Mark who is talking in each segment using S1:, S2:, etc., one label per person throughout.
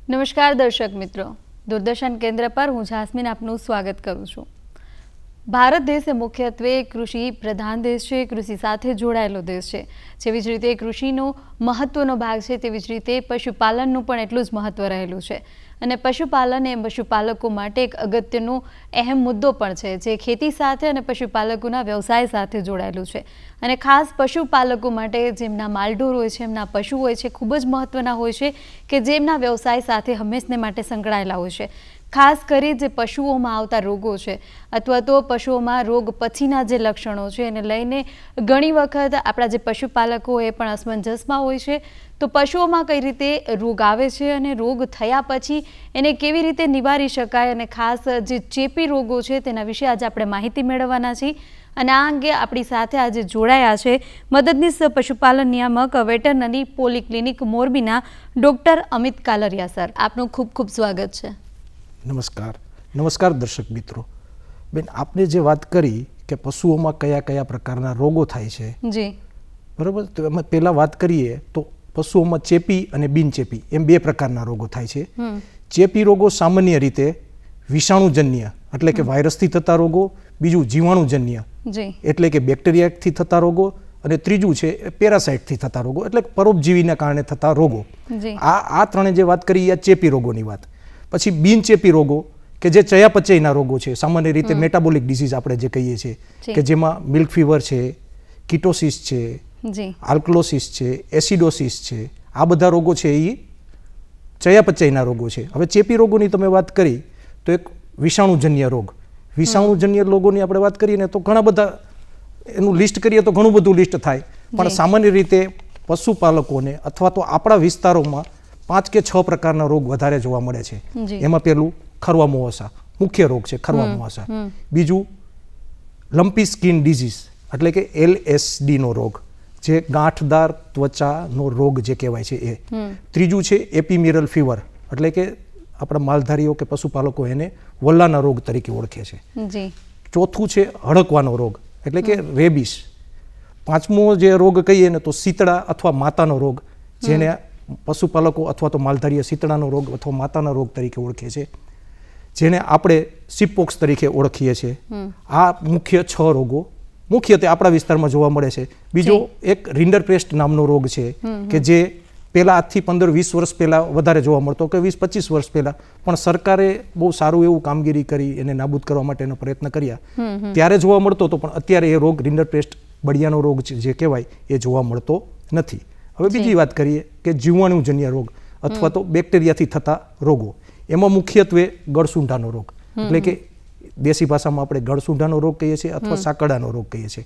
S1: નમસ્કાર દર્શક મિત્રો, દૂરદર્શન કેન્દ્ર પર હું જાસ્મીન આપનું સ્વાગત કરું છું। ભારત દેશ એ મુખ્યત્વે કૃષિ પ્રધાન દેશ છે, કૃષિ સાથે જોડાયેલો દેશ છે। જેવી જ રીતે કૃષિનો મહત્વનો ભાગ છે, તેવી જ રીતે પશુપાલનનું પણ એટલું જ મહત્વ રહેલું છે। અને પશુપાલન એ પશુપાલકો માટે એક અગત્યનો અહેમ મુદ્દો પણ છે, જે ખેતી સાથે અને પશુપાલકોના વ્યવસાય સાથે જોડાયેલું છે। અને ખાસ પશુપાલકો માટે જેમના માલઢોર હોય છે, એમના પશુ હોય છે, ખૂબ જ મહત્વના હોય છે કે જેમના વ્યવસાય સાથે હંમેશને માટે સંકળાયેલા હોય છે। ખાસ કરી જે પશુઓમાં આવતા રોગો છે અથવા તો પશુઓમાં રોગ પછીના જે લક્ષણો છે એને લઈને ઘણી વખત આપણા જે પશુપાલકો એ પણ અસમંજસમાં હોય છે। તો પશુઓમાં કઈ રીતે રોગ આવે છે અને રોગ થયા પછી એને કેવી રીતે નિવારી શકાય અને ખાસ જે ચેપી રોગો છે તેના વિશે આજે આપણે માહિતી મેળવવાના છીએ। અને આ અંગે આપણી સાથે આજે જોડાયા છે મદદનીશ પશુપાલન નિયામક વેટરનરી પોલીક્લિનિક મોરબીના ડૉક્ટર અમિત કાલરિયા સર, આપનું ખૂબ ખૂબ સ્વાગત છે।
S2: નમસ્કાર દર્શક મિત્રો। બેન, આપને જે વાત કરી કે પશુઓમાં કયા કયા પ્રકારના રોગો થાય છે,
S1: જી
S2: બરાબર, તો એમાં પહેલા વાત કરીએ તો પશુઓમાં ચેપી અને બિનચેપી એમ બે પ્રકારના રોગો થાય છે। ચેપી રોગો સામાન્ય રીતે વિષાણુજન્ય એટલે કે વાયરસથી થતા રોગો, બીજું જીવાણુજન્ય એટલે કે બેક્ટેરિયાથી થતા રોગો, અને ત્રીજું છે પેરાસાઇટથી થતા રોગો એટલે પરોપજીવીના કારણે થતા રોગો। આ ત્રણે જે વાત કરી એ ચેપી રોગોની વાત। પછી બિનચેપી રોગો કે જે ચયાપચયના રોગો છે, સામાન્ય રીતે મેટાબોલિક ડિસીઝ આપણે જે કહીએ છીએ કે જેમાં મિલ્ક ફીવર છે, કીટોસિસ છે, આલ્કલોસિસ છે, એસિડોસિસ છે, આ બધા રોગો છે એ ચયાપચયના રોગો છે। હવે ચેપી રોગોની તમે વાત કરી તો એક વિષાણુજન્ય રોગ, વિષાણુજન્ય રોગોની આપણે વાત કરીએ ને તો ઘણા બધા એનું લિસ્ટ કરીએ તો ઘણું બધું લિસ્ટ થાય, પણ સામાન્ય રીતે પશુપાલકોને અથવા તો આપણા વિસ્તારોમાં 5 કે 6 પ્રકારના રોગ વધારે જોવા મળે છે। એમાં પેલું ખરવા મુવાસા મુખ્ય રોગ છે, ખરવા મુવાસા। બીજું લમ્પી સ્કિન ડિઝીઝ એટલે કે LSD નો રોગ, જે ગાંઠદાર ત્વચાનો રોગ જે કહેવાય છે એ। ત્રીજું છે એપિમેરલ ફીવર એટલે કે આપણા માલધારીઓ કે પશુપાલકો એને વલ્લાના રોગ તરીકે ઓળખે છે। ચોથું છે હડકવાનો રોગ એટલે કે રેબિસ। પાંચમો જે રોગ કહીએ ને તો શીતળા અથવા માતાનો રોગ, જેને પશુપાલકો અથવા તો માલધારીઓ શીતળાનો રોગ અથવા માતાના રોગ તરીકે ઓળખે છે, જેને આપણે સિપોક્સ તરીકે ઓળખીએ છીએ। આ મુખ્ય 6 રોગો મુખ્યત્વે આપણા વિસ્તારમાં જોવા મળે છે। બીજો એક રિન્ડરપેસ્ટ નામનો રોગ છે કે જે પહેલાં આજથી 15-20 વર્ષ પહેલાં વધારે જોવા મળતો કે 20-25 વર્ષ પહેલાં, પણ સરકારે બહુ સારું એવું કામગીરી કરી એને નાબૂદ કરવા માટેનો પ્રયત્ન કર્યા, ત્યારે જોવા મળતો હતો, પણ અત્યારે એ રોગ રિન્ડરપેસ્ટ બળિયાનો રોગ જે કહેવાય એ જોવા મળતો નથી। હવે બીજી વાત કરીએ કે જીવાણુજન્ય રોગ અથવા તો બેક્ટેરિયાથી થતા રોગો, એમાં મુખ્યત્વે ગળસુંઢાનો રોગ એટલે કે દેશી ભાષામાં આપણે ગળસુંઢાનો રોગ કહીએ છીએ અથવા સાકડાનો રોગ કહીએ છીએ।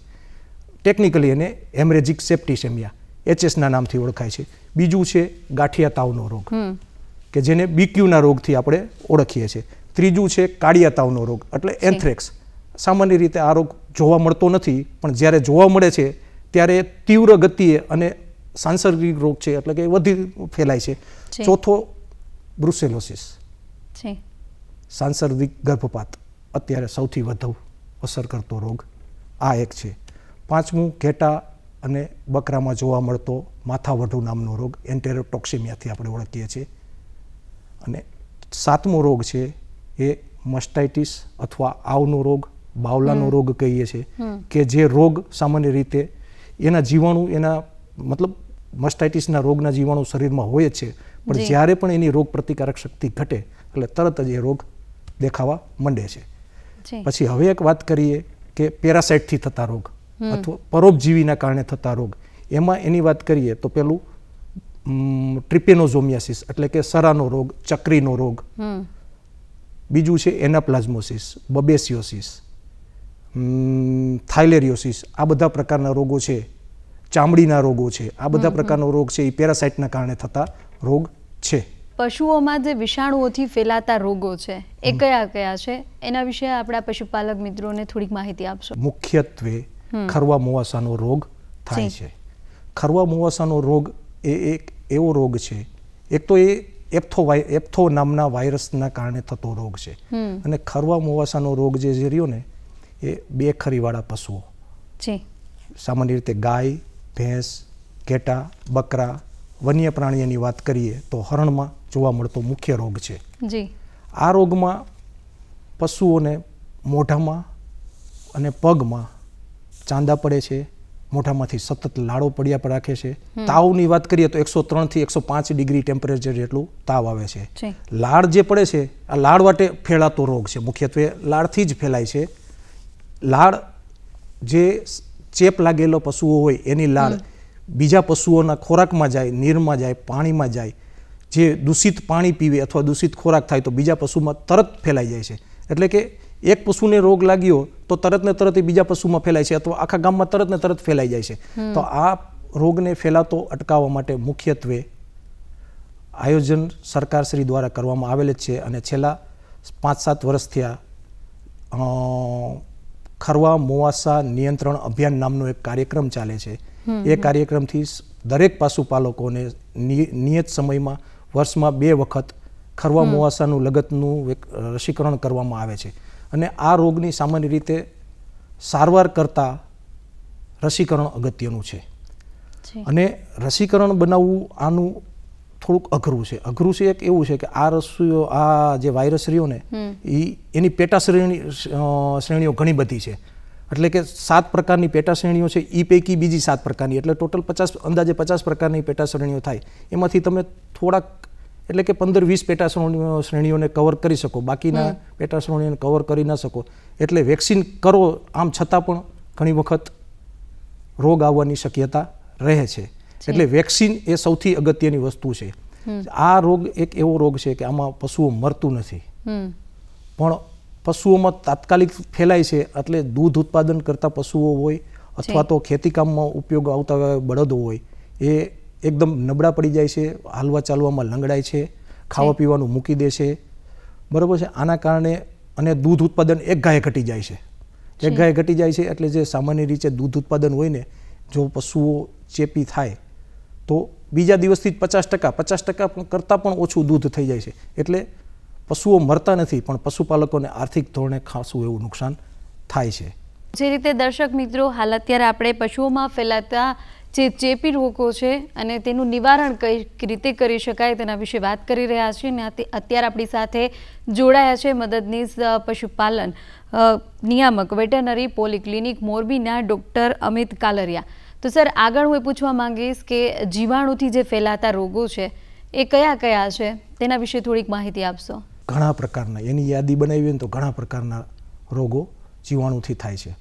S2: ટેકનિકલી એને હેમરેજિક સેપ્ટિસેમિયા HS ના નામથી ઓળખાય છે। બીજું છે ગાંઠિયા તાવનો રોગ કે જેને BQ ના રોગથી આપણે ઓળખીએ છીએ। ત્રીજું છે કાળિયા તાવનો રોગ એટલે એન્થ્રેક્સ। સામાન્ય રીતે આ રોગ જોવા મળતો નથી, પણ જ્યારે જોવા મળે છે ત્યારે તીવ્ર ગતિએ અને સાંસર્ગિક રોગ છે એટલે કે વધી ફેલાય છે। ચોથો બ્રુસેલોસિસ, સાંસર્ગિક ગર્ભપાત અત્યારે સૌથી વધુ અસર કરતો રોગ આ એક છે। પાંચમું ઘેટા અને બકરામાં જોવા મળતો માથાવઢુ નામનો રોગ, એન્ટેરોટોક્સિમિયાથી આપણે ઓળખીએ છીએ। અને સાતમો રોગ છે એ મસ્ટાઇટિસ અથવા આવનો રોગ, બાવલાનો રોગ કહીએ છીએ કે જે રોગ સામાન્ય રીતે એના જીવાણુ મતલબ મસ્ટાઇટિસના રોગના જીવાણુ શરીરમાં હોય જ છે, પણ જ્યારે પણ એની રોગ પ્રતિકારક શક્તિ ઘટે એટલે તરત જ એ રોગ દેખાવા માંડે છે। પછી હવે એક વાત કરીએ કે પેરાસાઇટથી થતા રોગ અથવા પરોપજીવીના કારણે થતા રોગ, એમાં એની વાત કરીએ તો પેલું ટ્રિપેનોઝોમિયાસિસ એટલે કે સરાનો રોગ, ચક્રીનો રોગ। બીજું છે એનાપ્લાઝમોસિસ, બબેસિયોસિસ, થાઇલેરિયોસિસ, આ બધા પ્રકારના રોગો છે। ચામડીના રોગો છે, આ બધા પ્રકારનો રોગ છે એ પેરાસાઇટના કારણે થતા રોગ છે।
S1: પશુઓમાં જે વિષાણુઓથી ફેલાતા રોગો છે એ કયા કયા છે, એના વિશે આપણા પશુપાલક મિત્રોને થોડીક માહિતી આપશો?
S2: મુખ્યત્વે ખરવા મુવાસાનો રોગ થાય છે। ખરવા મુવાસાનો રોગ એ એક એવો રોગ છે, એક તો એ એપ્થો નામના વાયરસના કારણે થતો રોગ છે, અને ખરવા મુવાસાનો રોગ જે રહ્યો ને એ 2 ખરીવાળા પશુઓ, સામાન્ય રીતે ગાય, ભેંસ, ઘેટા, બકરા, વન્ય પ્રાણીઓની વાત કરીએ તો હરણમાં જોવા મળતો મુખ્ય રોગ છે.
S1: જી.
S2: આ રોગમાં પશુઓને મોઢામાં અને પગમાં ચાંદા પડે છે, મોઢામાંથી સતત લાળો પડ્યા પર રાખે છે. તાવની વાત કરીએ તો 103 થી 105 ડિગ્રી ટેમ્પરેચર જેટલું તાવ આવે છે. લાળ જે પડે છે આ લાળ વાટે ફેલાતો રોગ છે, મુખ્યત્વે લાળથી જ ફેલાય છે. લાળ જે ચેપ લાગેલો પશુઓ હોય એની લાળ બીજા પશુઓના ખોરાકમાં જાય, નીરમાં જાય, પાણીમાં જાય. જે દૂષિત પાણી પીવે અથવા દૂષિત ખોરાક થાય તો બીજા પશુમાં તરત ફેલાઈ જાય છે. એટલે કે એક પશુને રોગ લાગ્યો તો તરત ને તરત બીજા પશુમાં ફેલાય છે અથવા આખા ગામમાં તરત ને તરત ફેલાઈ જાય છે. તો આ રોગને ફેલાતો અટકાવવા માટે મુખ્યત્વે આયોજન સરકારશ્રી દ્વારા કરવામાં આવેલ જ છે. અને છેલ્લા 5-7 વર્ષથી ખરવા મોવાસા નિયંત્રણ અભિયાન નામનો એક કાર્યક્રમ ચાલે છે. એ કાર્યક્રમથી દરેક પશુપાલકોને નિયત સમયમાં વર્ષમાં 2 વખત ખરવા મોવાસાનું લગતનું રસીકરણ કરવામાં આવે છે. અને આ રોગની સામાન્ય રીતે સારવાર કરતાં રસીકરણ અગત્યનું છે. અને રસીકરણ બનાવવું આનું થોડુંક અઘરું છે. એક એવું છે કે આ જે વાયરસ રહ્યો ને એની પેટા શ્રેણીઓ ઘણી બધી છે. એટલે કે 7 પ્રકારની પેટા શ્રેણીઓ છે, એ પૈકી બીજી 7 પ્રકારની, એટલે ટોટલ અંદાજે 50 પ્રકારની પેટા શ્રેણીઓ થાય. એમાંથી તમે થોડાક એટલે કે 15-20 પેટા શ્રેણીઓને કવર કરી શકો, બાકીના પેટા શ્રેણીઓને કવર કરી ન શકો. એટલે વેક્સિન કરો આમ છતાં પણ ઘણી વખત રોગ આવવાની શક્યતા રહે છે. એટલે વેક્સિન એ સૌથી અગત્યની વસ્તુ છે. આ રોગ એક એવો રોગ છે કે આમાં પશુઓ મરતું નથી, પણ પશુઓમાં તાત્કાલિક ફેલાય છે. એટલે દૂધ ઉત્પાદન કરતા પશુઓ હોય અથવા તો ખેતીકામમાં ઉપયોગ આવતા બળદો હોય એ એકદમ નબળા પડી જાય છે, હાલવા ચાલવામાં લંગડાય છે, ખાવા પીવાનું મૂકી દે છે. બરાબર છે. આના કારણે અને દૂધ ઉત્પાદન એક ગાય ઘટી જાય છે. એટલે જે સામાન્ય રીતે દૂધ ઉત્પાદન હોય ને, જો પશુઓ ચેપી થાય તો બીજા દિવસથી જ 50% કરતાં પણ ઓછું દૂધ થઈ જાય છે. એટલે પશુઓ મરતા નથી, પણ પશુપાલકોને આર્થિક ધોરણે ખાસું એવું નુકસાન થાય છે.
S1: જે રીતે દર્શક મિત્રો, હાલ અત્યારે આપણે પશુઓમાં ફેલાતા જે ચેપી રોગો છે અને તેનું નિવારણ કઈ રીતે કરી શકાય તેના વિશે વાત કરી રહ્યા છીએ. અને અત્યારે આપણી સાથે જોડાયા છે મદદનીશ પશુપાલન નિયામક વેટરનરી પોલિક્લિનિક મોરબીના ડૉક્ટર અમિત કાલરિયા. તો સર, આગળ હું એ પૂછવા માંગીશ કે જીવાણુથી જે ફેલાતા રોગો છે એ કયા કયા છે તેના વિશે થોડીક માહિતી આપશો.
S2: ઘણા પ્રકારના, એની યાદી બનાવી ને તો ઘણા પ્રકારના રોગો જીવાણુથી થાય છે.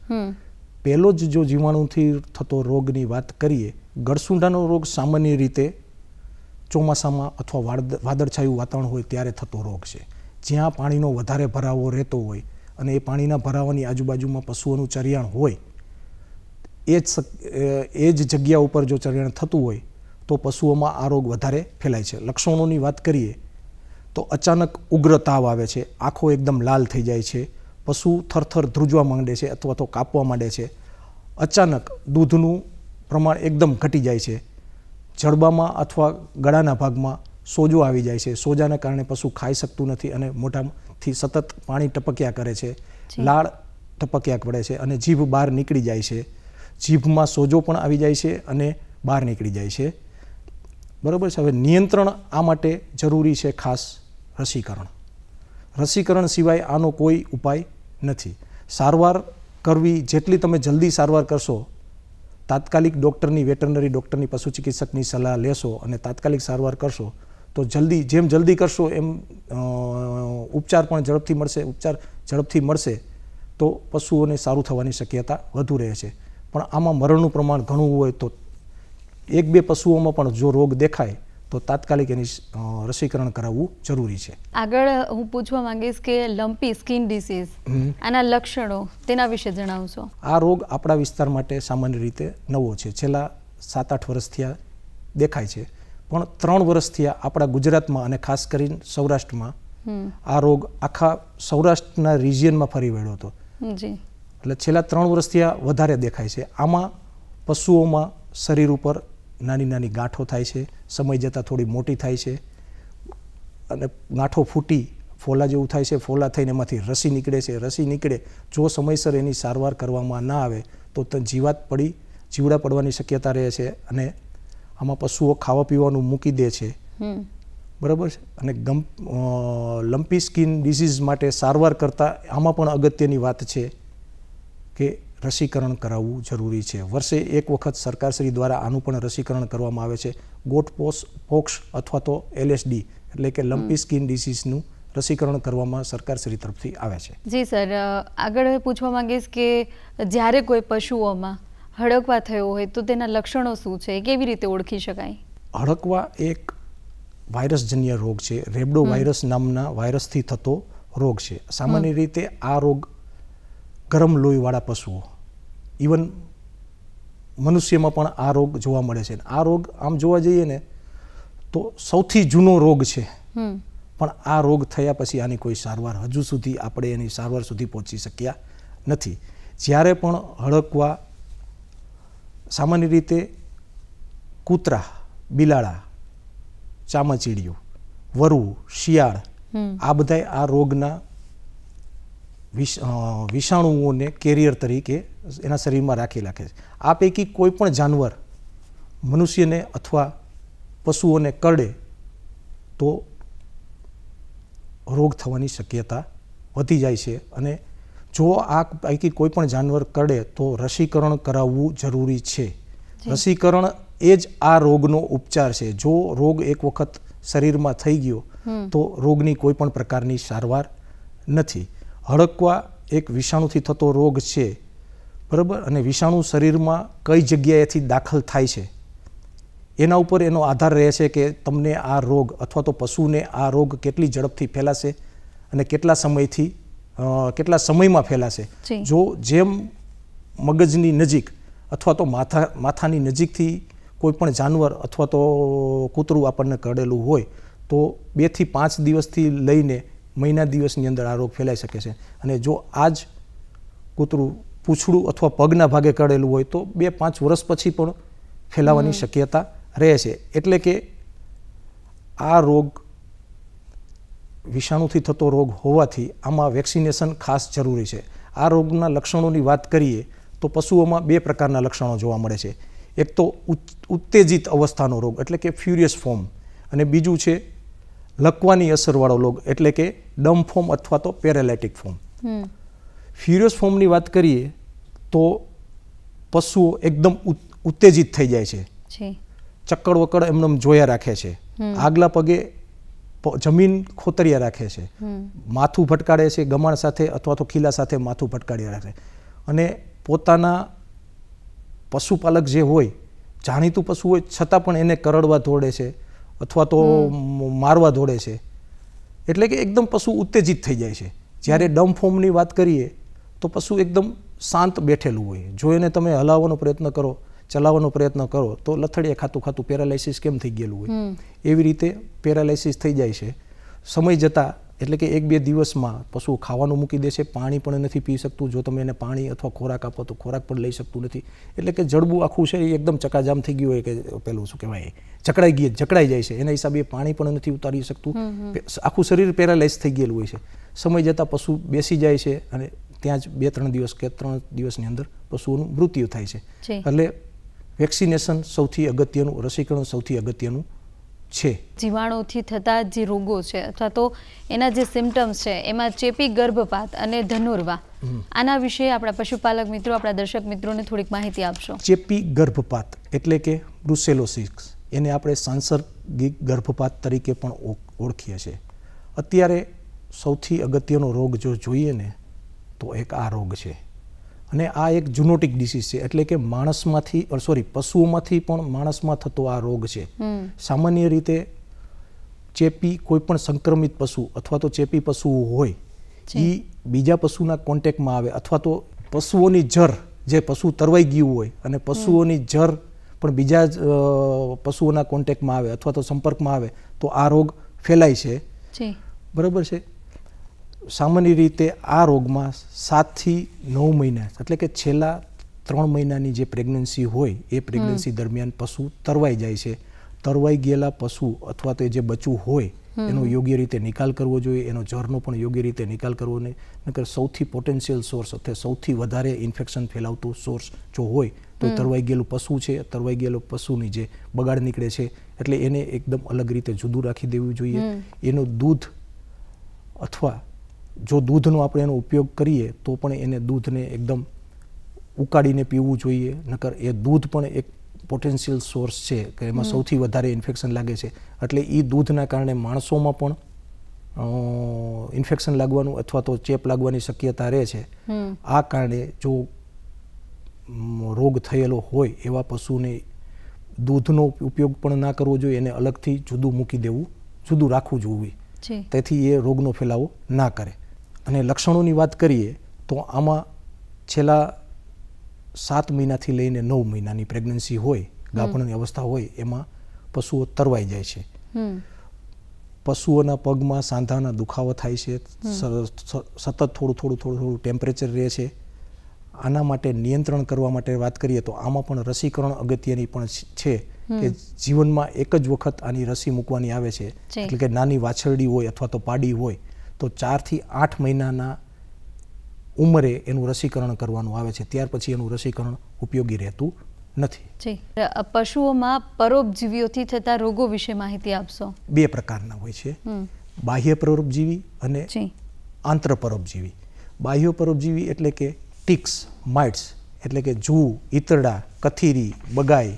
S2: પહેલો જ જો જીવાણુથી થતો રોગની વાત કરીએ, ગળસુંડાનો રોગ સામાન્ય રીતે ચોમાસામાં અથવા વાદળછાયું વાતાવરણ હોય ત્યારે થતો રોગ છે. જ્યાં પાણીનો વધારે ભરાવો રહેતો હોય અને એ પાણીના ભરાવાની આજુબાજુમાં પશુઓનું ચરિયાણ હોય, એ જ જગ્યા ઉપર જો ચરિયાણ થતું હોય તો પશુઓમાં આ રોગ વધારે ફેલાય છે. લક્ષણોની વાત કરીએ તો અચાનક ઉગ્ર તાવ આવે છે, આંખો એકદમ લાલ થઈ જાય છે, પશુ થરથર ધ્રુજવા માંડે છે અથવા તો કાપવા માંડે છે, અચાનક દૂધનું પ્રમાણ એકદમ ઘટી જાય છે, જડબામાં અથવા ગળાના ભાગમાં સોજો આવી જાય છે, સોજાના કારણે પશુ ખાઈ શકતું નથી અને મોઢામાંથી સતત પાણી ટપક્યા કરે છે, લાળ ટપક્યા પડે છે અને જીભ બહાર નીકળી જાય છે, જીભમાં સોજો પણ આવી જાય છે અને બહાર નીકળી જાય છે. બરાબર છે. હવે નિયંત્રણ આ માટે જરૂરી છે ખાસ રસીકરણ. રસીકરણ સિવાય આનો કોઈ ઉપાય નથી. સારવાર કરવી, જેટલી તમે જલ્દી સારવાર કરશો, તાત્કાલિક ડૉક્ટરની, વેટરનરી ડૉક્ટરની, પશુ ચિકિત્સકની સલાહ લેશો અને તાત્કાલિક સારવાર કરશો તો જેમ જલ્દી કરશો એમ ઉપચાર પણ ઝડપથી મળશે તો પશુઓને સારું થવાની શક્યતા વધુ રહે છે. પણ આમાં મરણનું પ્રમાણ ઘણું હોય તો 1-2 પશુઓમાં પણ જો રોગ દેખાય તો તાત્કાલિક એની રસીકરણ કરાવવું જરૂરી છે. આગળ
S1: હું પૂછવા માંગીશ કે લમ્પી સ્કિન ડિસીઝ, આના લક્ષણો તેના વિશે જણાવશો.
S2: આ રોગ આપણા વિસ્તાર માટે સામાન્ય રીતે નવો છે. છેલ્લા 7-8 વર્ષથી દેખાય છે, પણ 3 વર્ષથી આપણા ગુજરાતમાં અને ખાસ કરીને સૌરાષ્ટ્રમાં આ રોગ આખા સૌરાષ્ટ્રના રિજિયનમાં ફરી વળ્યો હતો. એટલે છેલ્લા 3 વર્ષથી વધારે દેખાય છે. આમાં પશુઓમાં શરીર ઉપર નાની નાની ગાંઠો થાય છે, સમય જતાં થોડી મોટી થાય છે અને ગાંઠો ફૂટી ફોલા જેવું થાય છે, ફોલા થઈને એમાંથી રસી નીકળે છે. રસી નીકળે, જો સમયસર એની સારવાર કરવામાં ના આવે તો જીવડા પડવાની શક્યતા રહે છે અને આમાં પશુઓ ખાવા પીવાનું મૂકી દે છે બરાબર છે. અને લમ્પી સ્કિન ડિસીઝ માટે સારવાર કરતાં આમાં પણ અગત્યની વાત છે કે રસીકરણ કરાવવું જરૂરી છે. વર્ષે એક વખત સરકારશ્રી દ્વારા આનું પણ રસીકરણ કરવામાં આવે છે. ગોટ પોક્સ અથવા તો LSD એટલે કે લમ્પી સ્કિન ડિસીઝનું રસીકરણ કરવામાં સરકારશ્રી તરફથી આવે છે.
S1: જી સર, આગળ પૂછવા માંગીશ કે જ્યારે કોઈ પશુઓમાં હડકવા થયો હોય તો તેના લક્ષણો શું છે, કેવી રીતે ઓળખી શકાય?
S2: હડકવા એક વાયરસજન્ય રોગ છે. રેબડો વાયરસ નામના વાયરસથી થતો રોગ છે. સામાન્ય રીતે આ રોગ ગરમ લોહીવાળા પશુઓ, ઇવન મનુષ્યમાં પણ આ રોગ જોવા મળે છે. આ રોગ આમ જોવા જઈએ ને તો સૌથી જૂનો રોગ છે, પણ આ રોગ થયા પછી આની કોઈ સારવાર હજુ સુધી આપણે એની સારવાર સુધી પહોંચી શક્યા નથી. જ્યારે પણ હડકવા સામાન્ય રીતે કૂતરા, બિલાડા, ચામાચીડિયું, વરુ, શિયાળ આ બધા આ રોગના વિષાણુઓને કેરિયર તરીકે એના શરીરમાં રાખી છે. આ પૈકી કોઈ પણ જાનવર મનુષ્યને અથવા પશુઓને કરડે તો રોગ થવાની શક્યતા વધી જાય છે. અને જો આ પૈકી કોઈ પણ જાનવર કરડે તો રસીકરણ કરાવવું જરૂરી છે. રસીકરણ એ જ આ રોગનો ઉપચાર છે. જો રોગ એક વખત શરીરમાં થઈ ગયો તો રોગની કોઈ પણ પ્રકારની સારવાર નથી. હડકવા એક વિષાણુથી થતો રોગ છે, બરાબર. અને વિષાણુ શરીરમાં કઈ જગ્યાએથી દાખલ થાય છે એના ઉપર એનો આધાર રહે છે કે તમને આ રોગ અથવા તો પશુને આ રોગ કેટલી ઝડપથી ફેલાશે અને કેટલા સમયમાં ફેલાશે. જો જેમ મગજની નજીક અથવા તો માથાની નજીકથી કોઈ પણ જાનવર અથવા તો કૂતરું આપણને કરડેલું હોય તો 2 થી 5 દિવસથી લઈને મહિના દિવસની અંદર આ રોગ ફેલાઈ શકે છે. અને જો આ જ કૂતરું પૂંછડું અથવા પગના ભાગે કરડેલું હોય તો 2-5 વર્ષ પછી પણ ફેલાવાની શક્યતા રહે છે. એટલે કે આ રોગ વિષાણુથી થતો રોગ હોવાથી આમાં વેક્સિનેશન ખાસ જરૂરી છે. આ રોગના લક્ષણોની વાત કરીએ તો પશુઓમાં 2 પ્રકારના લક્ષણો જોવા મળે છે. એક તો ઉત્તેજિત અવસ્થાનો રોગ એટલે કે ફ્યુરિયસ ફોર્મ, અને બીજું છે લકવાની અસરવાળો રોગ એટલે કે ડમ ફોર્મ અથવા તો પેરાલાઇટિક ફોર્મ. ફ્યુરિયસ ફોર્મની વાત કરીએ તો પશુઓ એકદમ ઉત્તેજિત થઈ જાય છે, ચક્કડ વક્કડ એમને જોયા રાખે છે, આગલા પગે જમીન ખોતરિયા રાખે છે, માથું ભટકાડે છે ગમાણ સાથે અથવા તો ખીલા સાથે માથું ભટકાડી રાખે, અને પોતાના પશુપાલક જે હોય, જાણીતું પશુ હોય છતાં પણ એને કરડવા દોડે છે અથવા તો મારવા દોડે છે. એટલે કે એકદમ પશુ ઉત્તેજિત થઈ જાય છે. જ્યારે ડમ ફોર્મની વાત કરીએ તો પશુ એકદમ શાંત બેઠેલું હોય. જો એને તમે હલાવવાનો પ્રયત્ન કરો, ચલાવવાનો પ્રયત્ન કરો તો લથડીએ ખાતું પેરાલાઇસિસ કેમ થઈ ગયેલું હોય એવી રીતે પેરાલાઇસિસ થઈ જાય છે. સમય જતાં એટલે કે 1-2 દિવસમાં પશુ ખાવાનું મૂકી દે છે, પાણી પણ નથી પી શકતું. જો તમે એને પાણી અથવા ખોરાક આપો તો ખોરાક પણ લઈ શકતું નથી. એટલે કે જડબું આખું છે એ એકદમ ચકાજામ થઈ ગયું હોય કે પેલું શું કહેવાય જકડાઈ જાય છે. એના હિસાબે પાણી પણ નથી ઉતારી શકતું. આખું શરીર પેરાલાઇઝ થઈ ગયેલું હોય છે. સમય જતાં પશુ બેસી જાય છે અને ત્યાં જ 2-3 દિવસ કે 3 દિવસની અંદર પશુઓનું મૃત્યુ થાય છે. એટલે વેક્સિનેશન સૌથી અગત્યનું, રસીકરણ સૌથી અગત્યનું છે.
S1: જીવાણુથી થતા જે રોગો છે અથવા તો એના જે સિમ્ટમ્સ છે એમાં ચેપી ગર્ભપાત અને ધનુર્વા, આના વિશે આપણા પશુપાલક મિત્રો, આપણા દર્શક મિત્રોને થોડીક માહિતી આપશો.
S2: ચેપી ગર્ભપાત એટલે કે બ્રુસેલોસિસ, એને આપણે સાંસર્ગિક ગર્ભપાત તરીકે પણ ઓળખીએ છીએ. અત્યારે સૌથી અગત્યનો રોગ જો જોઈએ ને તો એક આ રોગ છે. અને આ એક ઝૂનોટિક ડિસીઝ છે એટલે કે પશુઓમાંથી પણ માણસમાં થતો આ રોગ છે. સામાન્ય રીતે ચેપી કોઈ પણ સંક્રમિત પશુ અથવા તો ચેપી પશુઓ હોય એ બીજા પશુના કોન્ટેક્ટમાં આવે અથવા તો પશુઓની જર, જે પશુ તરવાઈ ગયું હોય અને પશુઓની જર પણ બીજા પશુઓના કોન્ટેક્ટમાં આવે અથવા તો સંપર્કમાં આવે તો આ રોગ ફેલાય છે. બરાબર છે. સામાન્ય રીતે આ રોગમાં 7 થી 9 મહિના એટલે કે છેલ્લા 3 મહિનાની જે પ્રેગ્નન્સી હોય એ પ્રેગ્નન્સી દરમિયાન પશુ તરવાઈ જાય છે. તરવાઈ ગયેલા પશુ અથવા તો જે બચ્ચું હોય એનો યોગ્ય રીતે નિકાલ કરવો જોઈએ, એનો જરનો પણ યોગ્ય રીતે નિકાલ કરવો નહીં. નકર સૌથી પોટેન્શિયલ સોર્સ અથવા સૌથી વધારે ઇન્ફેક્શન ફેલાવતું સોર્સ જો હોય તો તરવાઈ ગયેલું પશુ છે, તરવાઈ ગયેલું પશુની જે બગાડ નીકળે છે એટલે એને એકદમ અલગ રીતે જુદું રાખી દેવું જોઈએ. એનું દૂધ અથવા જો દૂધનો આપણે એનો ઉપયોગ કરીએ તો પણ એને દૂધને એકદમ ઉકાળીને પીવું જોઈએ, નકર એ દૂધ પણ એક પોટેન્શિયલ સોર્સ છે કે એમાં સૌથી વધારે ઇન્ફેક્શન લાગે છે. એટલે એ દૂધના કારણે માણસોમાં પણ ઇન્ફેક્શન લાગવાનું અથવા તો ચેપ લાગવાની શક્યતા રહે છે. આ કારણે જો રોગ થયેલો હોય એવા પશુને દૂધનો ઉપયોગ પણ ના કરવો જોઈએ, એને અલગથી જુદું મૂકી દેવું, જુદું રાખવું જોઈએ, તેથી એ રોગનો ફેલાવો ના કરે. અને લક્ષણોની વાત કરીએ તો આમાં છેલ્લા 7 મહિનાથી લઈને 9 મહિનાની પ્રેગ્નન્સી હોય, ગાભણની અવસ્થા હોય, એમાં પશુઓ તરવાઈ જાય છે. પશુઓના પગમાં સાંધાના દુખાવો થાય છે, સતત થોડું ટેમ્પરેચર રહે છે. આના માટે નિયંત્રણ કરવા માટે વાત કરીએ તો આમાં પણ રસીકરણ અગત્યની પણ છે કે જીવનમાં એક જ વખત આની રસી મૂકવાની આવે છે. એટલે કે નાની વાછરડી હોય અથવા તો પાડી હોય તો 4 થી 8 મહિનાના ઉંમરે એનું રસીકરણ કરવાનું આવે છે. ત્યાર પછી એનું રસીકરણ ઉપયોગી રહેતું નથી.
S1: પશુઓમાં પરોપજીવીઓથી થતા રોગો વિશે માહિતી આપશો.
S2: 2 પ્રકારના હોય છે, બાહ્ય પરોપજીવી અને આંતર પરોપજીવી. બાહ્ય પરોપજીવી એટલે કે ટિક્સ, માઇટ્સ એટલે કે જૂ, ઈતરડા, કથીરી, બગાઈ,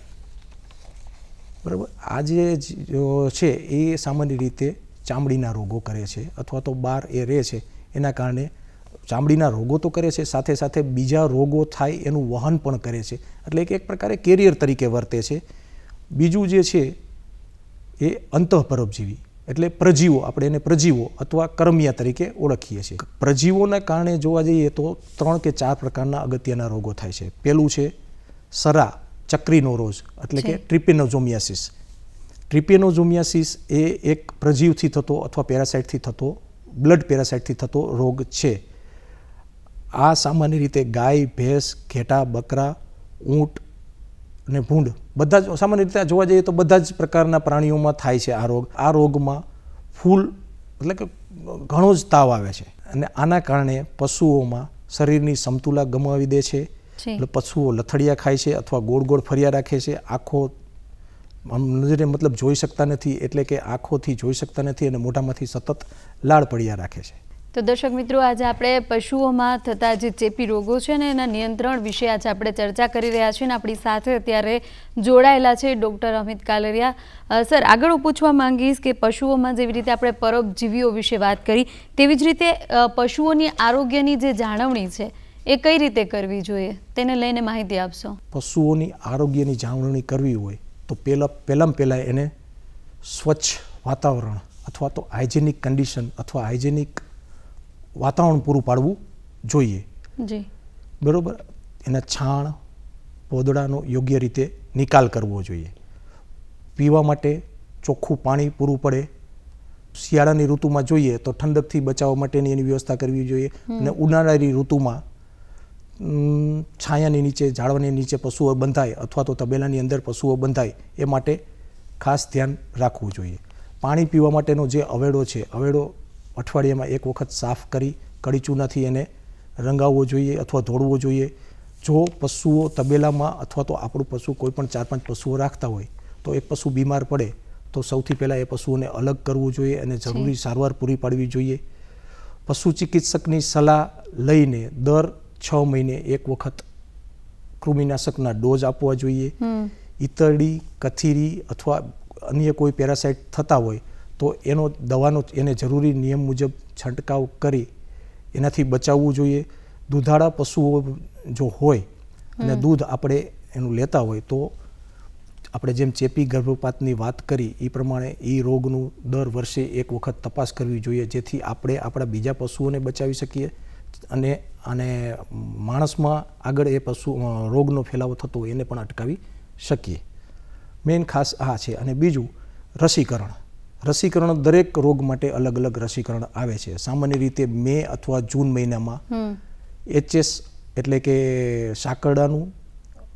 S2: બરાબર. આ જે છે એ સામાન્ય રીતે ચામડીના રોગો કરે છે અથવા તો બહાર એ રહે છે એના કારણે ચામડીના રોગો તો કરે છે, સાથે સાથે બીજા રોગો થાય એનું વહન પણ કરે છે. એટલે કે એક પ્રકારે કેરિયર તરીકે વર્તે છે. બીજું જે છે એ અંતઃપરોપજીવી એટલે પ્રજીવો, આપણે એને પ્રજીવો અથવા કરમિયા તરીકે ઓળખીએ છીએ. પ્રજીવોના કારણે જોવા જઈએ તો 3 કે 4 પ્રકારના અગત્યના રોગો થાય છે. પહેલું છે સરા, ચક્રીનો રોગ એટલે કે ટ્રિપેનોઝોમિયાસિસ. ટ્રિપેનોઝોમિયાસિસ એ એક પ્રજીવથી થતો અથવા પેરાસાઇટથી થતો, બ્લડ પેરાસાઇટથી થતો રોગ છે. આ સામાન્ય રીતે ગાય, ભેંસ, ઘેટા, બકરા, ઊંટ અને ભૂંડ બધા જ સામાન્ય રીતે જોવા જઈએ તો બધા જ પ્રકારના પ્રાણીઓમાં થાય છે આ રોગ. આ રોગમાં ફૂલ એટલે કે ઘણો જ તાવ આવે છે અને આના કારણે પશુઓમાં શરીરની સમતુલા ગમાવી દે છે. એટલે પશુઓ લથડિયા ખાય છે અથવા ગોળ ગોળ ફર્યા રાખે છે. આંખો નજરે મતલબ જોઈ શકતા નથી, એટલે કે આંખોથી જોઈ શકતા નથી અને મોઢામાંથી સતત લાળ પડ્યા રાખે છે.
S1: તો દર્શક મિત્રો, આજે આપણે પશુઓમાં થતા જે ચેપી રોગો છે ને એના નિયંત્રણ વિશે આજે આપણે ચર્ચા કરી રહ્યા છીએ અને આપણી સાથે અત્યારે જોડાયેલા છે ડૉક્ટર અમિત કાલરિયા. સર, આગળ હું પૂછવા માંગીશ કે પશુઓમાં જેવી રીતે આપણે પરોપજીવીઓ વિશે વાત કરી તેવી જ રીતે પશુઓની આરોગ્યની જે જાળવણી છે એ કઈ રીતે કરવી જોઈએ તેને લઈને માહિતી આપશો.
S2: પશુઓની આરોગ્યની જાળવણી કરવી હોય તો પહેલાં એને સ્વચ્છ વાતાવરણ અથવા તો હાઇજેનિક કન્ડિશન અથવા હાઇજેનિક વાતાવરણ પૂરું પાડવું જોઈએ. બરાબર. એના છાણ, પોદડાનો યોગ્ય રીતે નિકાલ કરવો જોઈએ. પીવા માટે ચોખ્ખું પાણી પૂરું પડે. શિયાળાની ઋતુમાં જોઈએ તો ઠંડકથી બચાવવા માટેની એની વ્યવસ્થા કરવી જોઈએ અને ઉનાળાની ઋતુમાં છાયાની નીચે, ઝાડવાની નીચે પશુઓ બંધાય અથવા તો તબેલાની અંદર પશુઓ બંધાય એ માટે ખાસ ધ્યાન રાખવું જોઈએ. પાણી પીવા માટેનો જે અવેડો છે, અવેડો અઠવાડિયામાં 1 વખત સાફ કરી કડી ચૂનાથી એને રંગાવવો જોઈએ અથવા ધોળવો જોઈએ. જો પશુઓ તબેલામાં અથવા તો આપણું પશુ કોઈ પણ 4-5 પશુઓ રાખતા હોય તો એક પશુ બીમાર પડે તો સૌથી પહેલાં એ પશુઓને અલગ કરવું જોઈએ અને જરૂરી સારવાર પૂરી પાડવી જોઈએ. પશુ ચિકિત્સકની સલાહ લઈને દર 6 મહિને 1 વખત કૃમિનાશકના ડોઝ આપવા જોઈએ. ઈતરડી, કથીરી અથવા અન્ય કોઈ પેરાસાઇટ થતા હોય તો એનો દવાનો એને જરૂરી નિયમ મુજબ છંટકાવ કરી એનાથી બચાવવું જોઈએ. દૂધાળા પશુઓ જો હોય અને દૂધ આપણે એનું લેતા હોય તો આપણે જેમ ચેપી ગર્ભપાતની વાત કરી એ પ્રમાણે એ રોગનું દર વર્ષે 1 વખત તપાસ કરવી જોઈએ, જેથી આપણે આપણા બીજા પશુઓને બચાવી શકીએ અને માણસમાં આગળ એ રોગનો ફેલાવો થતો હોય એને પણ અટકાવી શકીએ. મેઇન ખાસ આ છે. અને બીજું રસીકરણ. રસીકરણ દરેક રોગ માટે અલગ અલગ રસીકરણ આવે છે. સામાન્ય રીતે મે અથવા જૂન મહિનામાં HS એટલે કે સાકરડાનું,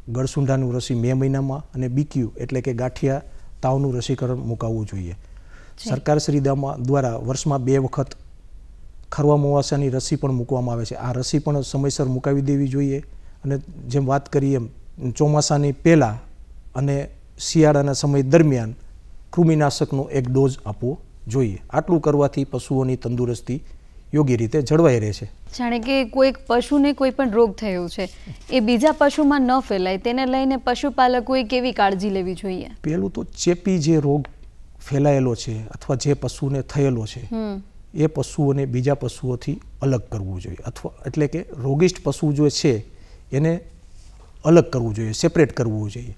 S2: ગળસુંઢાનું રસી મે મહિનામાં અને BQ એટલે કે ગાંઠિયા તાવનું રસીકરણ મુકાવવું જોઈએ. સરકારશ્રી દ્વારા વર્ષમાં 2 વખત ખરવા મોવાસાની રસી પણ મૂકવામાં આવે છે. આ રસી પણ સમયસર મુકાવી દેવી જોઈએ અને જેમ વાત કરીએ એમ ચોમાસાની પહેલાં અને શિયાળાના સમય દરમિયાન કૃમિનાશકનો એક ડોઝ આપવો જોઈએ. આટલું કરવાથી પશુઓની તંદુરસ્તી યોગ્ય રીતે જળવાઈ રહે છે.
S1: જાણે કે કોઈ પશુને કોઈ પણ રોગ થયો છે એ બીજા પશુમાં ન ફેલાય તેને લઈને પશુપાલકોએ કેવી કાળજી લેવી જોઈએ?
S2: પહેલું તો ચેપી જે રોગ ફેલાયેલો છે અથવા જે પશુને થયેલો છે એ પશુઓને બીજા પશુઓથી અલગ કરવું જોઈએ, અથવા એટલે કે રોગિષ્ટ પશુ જે છે એને અલગ કરવું જોઈએ, સેપરેટ કરવું જોઈએ.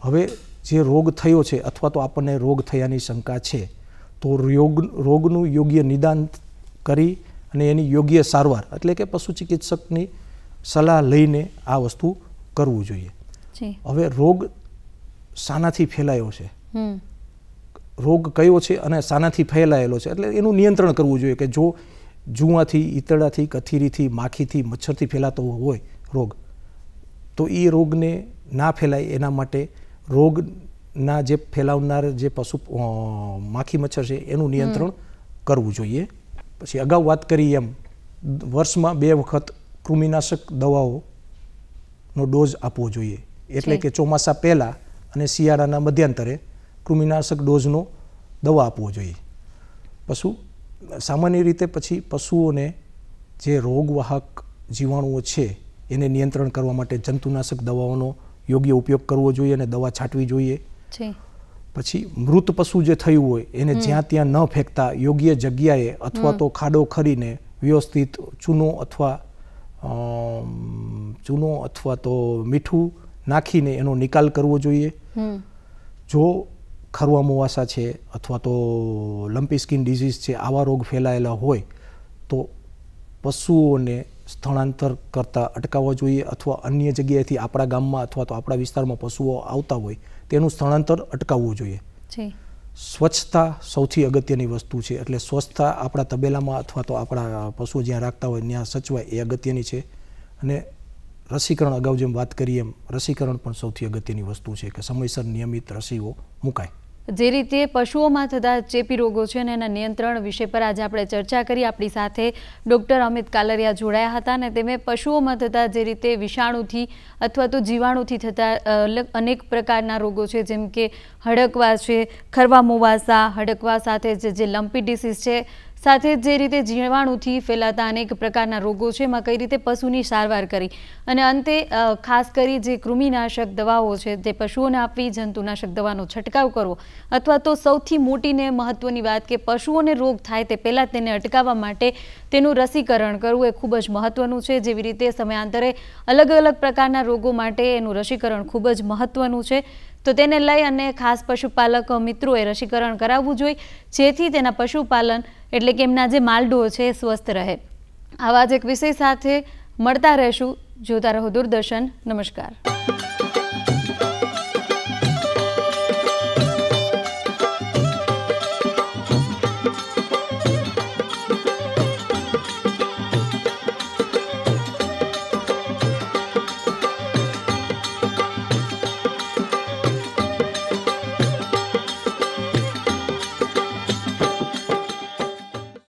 S2: હવે જે રોગ થયો છે અથવા તો આપણને રોગ થયાની શંકા છે તો રોગનું યોગ્ય નિદાન કરી અને એની યોગ્ય સારવાર એટલે કે પશુ ચિકિત્સકની સલાહ લઈને આ વસ્તુ કરવું જોઈએ. હવે રોગ શાનાથી ફેલાયો છે, રોગ કયો છે અને શાનાથી ફેલાયેલો છે એટલે એનું નિયંત્રણ કરવું જોઈએ. કે જો જુવાથી, ઈતળાથી, કથીરીથી, માખીથી, મચ્છરથી ફેલાતો હોય રોગ તો એ રોગને ના ફેલાય એના માટે રોગના જે ફેલાવનાર જે પશુ માખી મચ્છર છે એનું નિયંત્રણ કરવું જોઈએ. પછી અગાઉ વાત કરી એમ વર્ષમાં 2 વખત કૃમિનાશક દવાઓનો ડોઝ આપવો જોઈએ. એટલે કે ચોમાસા પહેલાં અને શિયાળાના મધ્યાંતરે કૃમિનાશક ડોઝનો દવા આપવો જોઈએ. સામાન્ય રીતે પછી પશુઓને જે રોગવાહક જીવાણુઓ છે એને નિયંત્રણ કરવા માટે જંતુનાશક દવાઓનો યોગ્ય ઉપયોગ કરવો જોઈએ અને દવા છાંટવી જોઈએ. પછી મૃત પશુ જે થયું હોય એને જ્યાં ત્યાં ન ફેંકતા યોગ્ય જગ્યાએ અથવા તો ખાડો ખરીને વ્યવસ્થિત ચૂનો અથવા તો મીઠું નાખીને એનો નિકાલ કરવો જોઈએ. જો ખરવા મુવાસા છે અથવા તો લંપી સ્કિન ડિઝીઝ છે આવા રોગ ફેલાયેલા હોય તો પશુઓને સ્થળાંતર કરતાં અટકાવવા જોઈએ, અથવા અન્ય જગ્યાએથી આપણા ગામમાં અથવા તો આપણા વિસ્તારમાં પશુઓ આવતા હોય તેનું સ્થળાંતર અટકાવવું જોઈએ. સ્વચ્છતા સૌથી અગત્યની વસ્તુ છે, એટલે સ્વચ્છતા આપણા તબેલામાં અથવા તો આપણા પશુઓ જ્યાં રાખતા હોય ત્યાં સચવાય એ અગત્યની છે. અને રસીકરણ અગાઉ જેમ વાત કરી એમ રસીકરણ પણ સૌથી અગત્યની વસ્તુ છે કે સમયસર નિયમિત રસીઓ મુકાય.
S1: જે રીતે પશુઓમાં થતા ચેપી રોગો છે અને એના નિયંત્રણ વિષય પર આજે આપણે ચર્ચા કરી. આપણી સાથે ડૉક્ટર અમિત કાલરિયા જોડાયા હતા અને તેમણે પશુઓમાં થતા જે રીતે વિષાણુથી અથવા તો જીવાણુથી થતા અનેક પ્રકારના રોગો છે જેમ કે હડકવા છે, ખરવા મુવાસા, હડકવા સાથે જે લંપી ડિસીઝ છે, સાથે જે રીતે જીવાણુથી ફેલાતા અનેક પ્રકારના રોગો છે એમાં કઈ રીતે પશુની સારવાર કરી અને અંતે ખાસ કરી જે કૃમિનાશક દવાઓ છે તે પશુઓને આપવી, જંતુનાશક દવાનો છંટકાવ કરવો અથવા તો સૌથી મોટીને મહત્વની વાત કે પશુઓને રોગ થાય તે પહેલાં તેને અટકાવવા માટે તેનું રસીકરણ કરવું એ ખૂબ જ મહત્વનું છે. જેવી રીતે સમયાંતરે અલગ અલગ પ્રકારના રોગો માટે એનું રસીકરણ ખૂબ જ મહત્વનું છે. તો તેને લઈ અને ખાસ પશુપાલક મિત્રોએ રસીકરણ કરાવવું જોઈએ જેથી તેના પશુપાલન એટલે કે એમના જે માલઢોર છે સ્વસ્થ રહે. આવા જ એક વિષય સાથે મળતા રહેશું. જોતા રહો દૂરદર્શન. નમસ્કાર.